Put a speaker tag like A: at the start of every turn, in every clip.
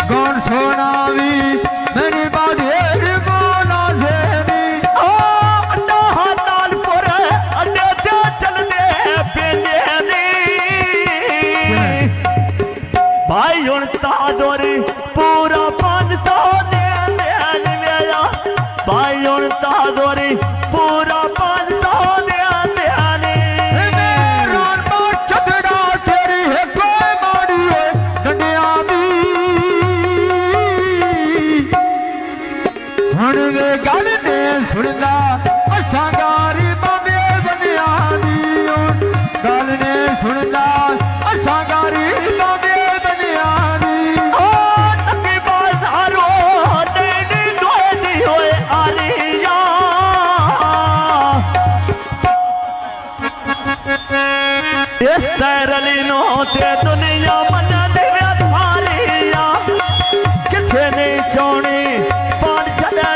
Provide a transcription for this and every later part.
A: कौन सोनावी मेरी बाढ़ेर बोला सेनी
B: ओ अन्ना हाल पर अन्ने ते चलने पेंदे नी भाई हुन तादोरी पूरा पांच तो दे मेरा भाई हुन तादोरी पूरा पांच तो दे
A: गल ने सुनदा असा गारी बाबे बनिया दी गल ने सुनदा असा गारी बाबे बनिया दी
B: ओ तकी बाजारो देनी दोदी होए आलिया इस तरली नो ते दुनिया मन दे थालिया किथे नहीं चोनी पान चढ़ा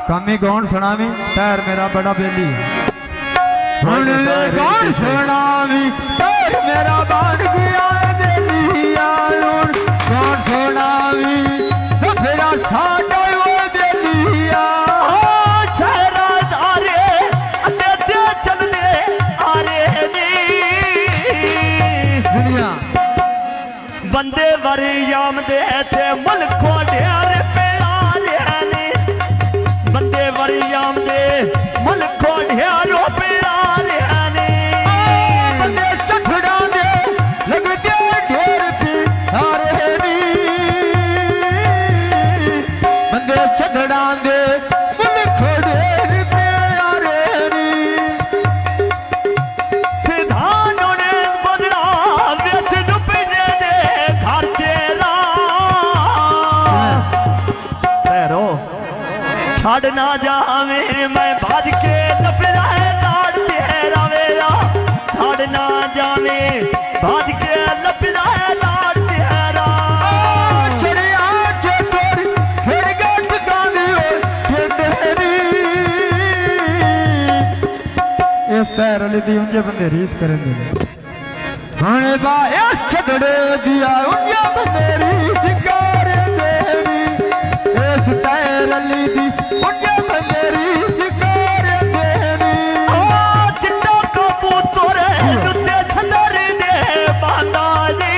A: कमी कौन सुनावी पैर मेरा बड़ा बेली हुन कौन सुनावी पैर मेरा बढ़ गया बेलिया कौन सुनावी सफेरा साडा वो बेलिया
B: छेरा धारे अन्ने ते चलने आरे नी
A: दुनिया
B: बंदे वरियाम दे ते मुल्क ढेर बंदे वरियाम दे मुल्क ढेरो पेड़ाने
A: बंदे चखड़ा दे लगते ढेर पिहारे नी बंदे चखड़ा दे मुल्क ढेर पेड़ारे नी
B: धानों ने बदला बेच डुबने दे घर तेरा पैरो छड़ ना जावे मैं भाज के लपड़ा है लाड़ तेरा मेरा छड़ ना जावे भाज के लपड़ा है लाड़ तेरा
A: चढ़िया चोर फिर गट गानी खेडेरी इस पैर वाली दी उंजे बंदे रीस करेंगे हने बा इस छड़े दिया उंजे बंदे रीस करेंगे इस पैर वाली दी उंजे बंदे रीस करेंगे
B: चिट्टा कबूतर जुत्ते छंदर दे बांदा जी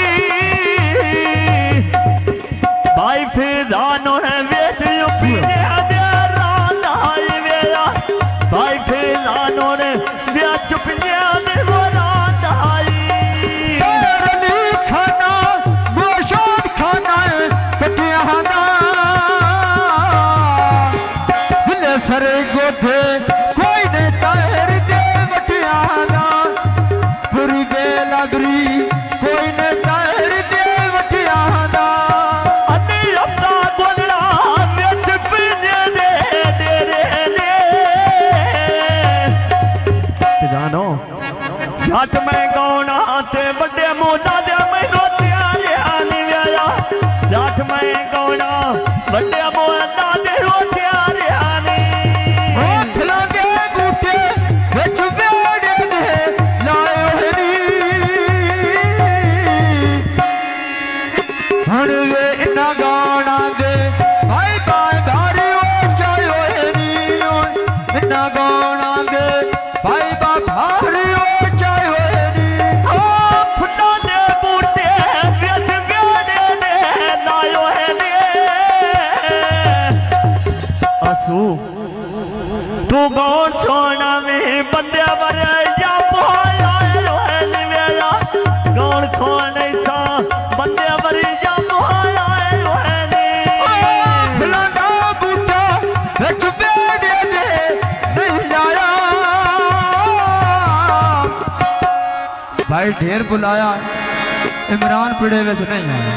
B: भाई फिदानो है वेच पीने दे रांदा मेरा भाई फिदानो ने वेच पीने दे रांदा
A: खाना गोशत खाना कटिया सरे गोथे कोई ने तार दे वटियाना पूरी बेलगरी कोई ने तार दे वटियाना
B: अन्नी अपना बोलना बेच पीने दे रे ने जानो झट मैं गौना ते बड़े मोटा दे मैनू त्यारे आनी वेला झट मैं गौना बड़े मोटा दे रो त्यारे आनी
A: गाना दे भाई भाई भारी हो जाए गाना दे भाई भारी हो जाए
B: फुटा दे बूटे बेच बेड़े दे लायो है ने असू तू गौर सोना में बंदे बरे या बोया है मेरा गौर खोने का बंदे बरे या बोया है ने
A: फलाना बूटा बेच बेड़े दे नहीं लाया भाई ढेर बुलाया इमरान पिड़े विच नहीं आया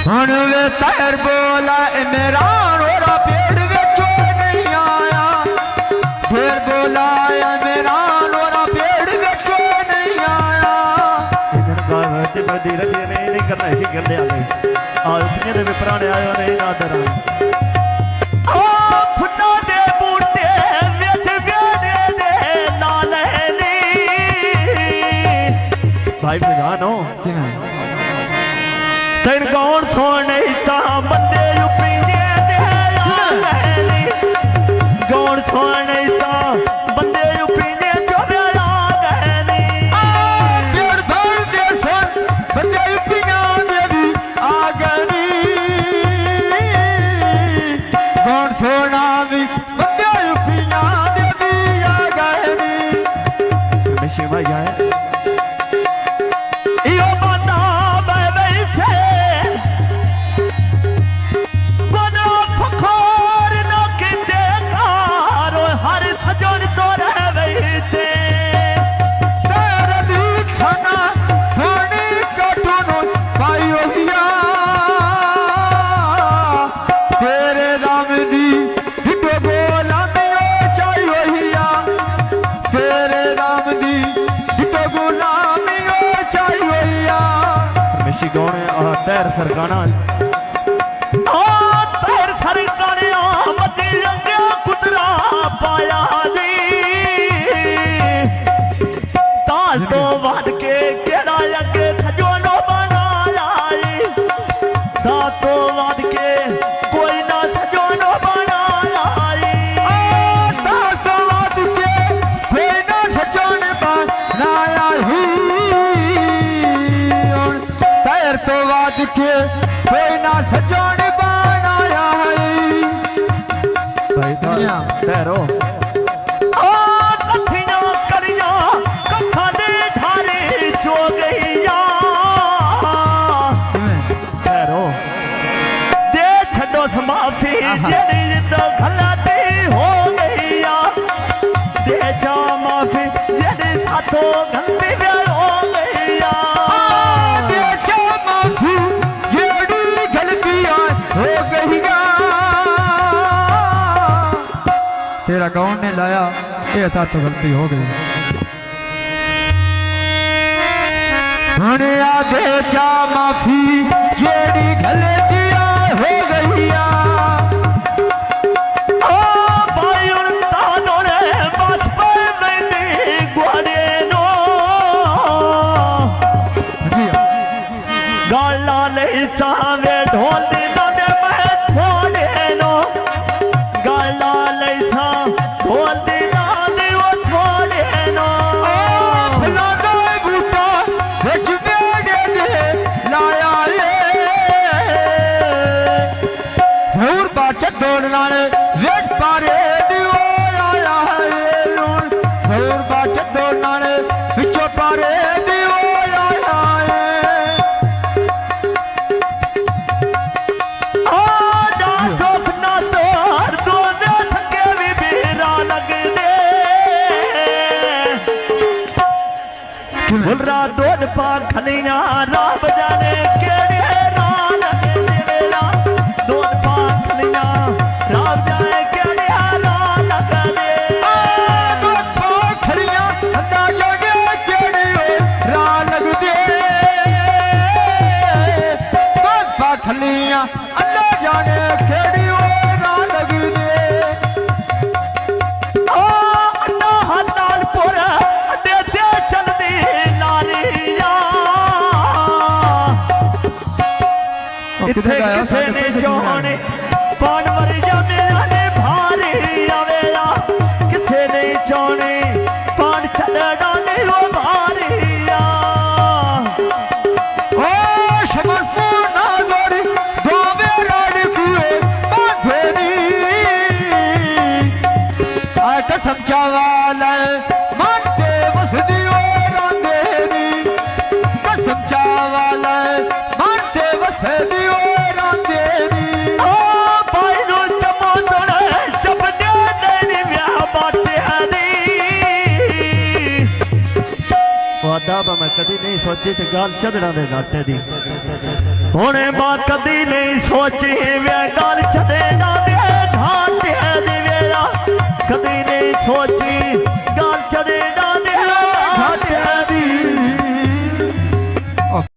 A: हुण वे तार बोला इमरान ओरा पेड़ विच नहीं आया ढेर बोलाया इमरान ओरा पेड़ विच नहीं आया
B: धीरे धीरे नहीं करना ही कर लिया उतने दे पुराने आयो नहीं ना डरा फुटा दे बूटे भाई प्रधानो
A: किवें
B: तेन कौन सोने ता बंदे यूपी दे लाली कौन सोने ता बंदे यूपी दे जो बेला गहनी
A: पेड़ भर दे सन बंदे यूपियां दे भी आ गनी कौन सोना भी बंदे यूपियां दे भी आ गनी
B: निशी भाई आए यो बता बे से बना फखोर न किते कारो हर सजन तो रहवे से
A: तेरे दी खाना सोनी कटुनो पायो हिया तेरे दाम दी हिटो बोला दियो चाहियो हिया तेरे दाम दी हिटो गुलामियो चाहियो हिया
B: मिशी गौने तैर सरकाना तैर सरकाने मती रंगे कुतरा पाया दी ताल तो वाद के केड़ा लगे खजोनो बना लाई ता तो वाद के कोई ना खजोनो बना लाई
A: तासवाद के कोई ना सजन बनाया ही तैर तो वाद के कोई ना सजन बनाया ही
B: भाई तैरो कथियां करियां कखा दे ढारे चो गईया तैरो दे छड़ो समाफी जेड़ी तो गलती हो गईया दे जा माफी जेड़ी साथों गलती हो गईया
A: बेचा माफी जेड़ी गलतियां हो गईया तेरा कौन ने लाया ये साथ तो गलती हो गई हुने आ बेचा माफी जेड़ी गलतियां हो गईया
B: भाई तानो रे बात पर मैंने गुआरे नो गाला ले सावे ढोल दी दे मैं छोड़े नो गाला ले सा ढोल दी दे वो छोड़े नो
A: फला दो बूटा बिच बेड़े दे लाया रे जरूर बाचा दौड़ना ने वेट पारे दियो आया है जरूर बाचा दौड़ना ने बिचो पारे दियो आया है
B: जा सोफना तोर दोने थके भी बेरा लग दे बुलरा दोन पा खनिया राम जाने केड़े रान लगे वेला दोन पा खनिया राम जाने केड़े रान लगे
A: खड़िया अंदाजा के केड़ी रा लग दे खलिया अल्लाह जाने केड़ी रा लग दे
B: अन्ना हलाल पुर अड्डे ते चलदी नारिया इत्थे किसे ने चाहने पान मर जा मेरा ने भारी आवेला किसे ने चाहने पान चल डाले वो भारिया
A: ओ शमसपुर ना गोड़ी दोवे राड़ी कुए बाधेनी आय कसम चावाले मानते वसदियो रांदेनी कसम चावाले मानते वसदियो रांदेनी
B: भाई नो चमो तोड़े चपने देनी ब्याह बाटे हनी वादा मैं कदी नहीं सोची ते गाल चदड़ा दे नाटे दी हुणे मां कदी नहीं सोची वे गाल चदड़ा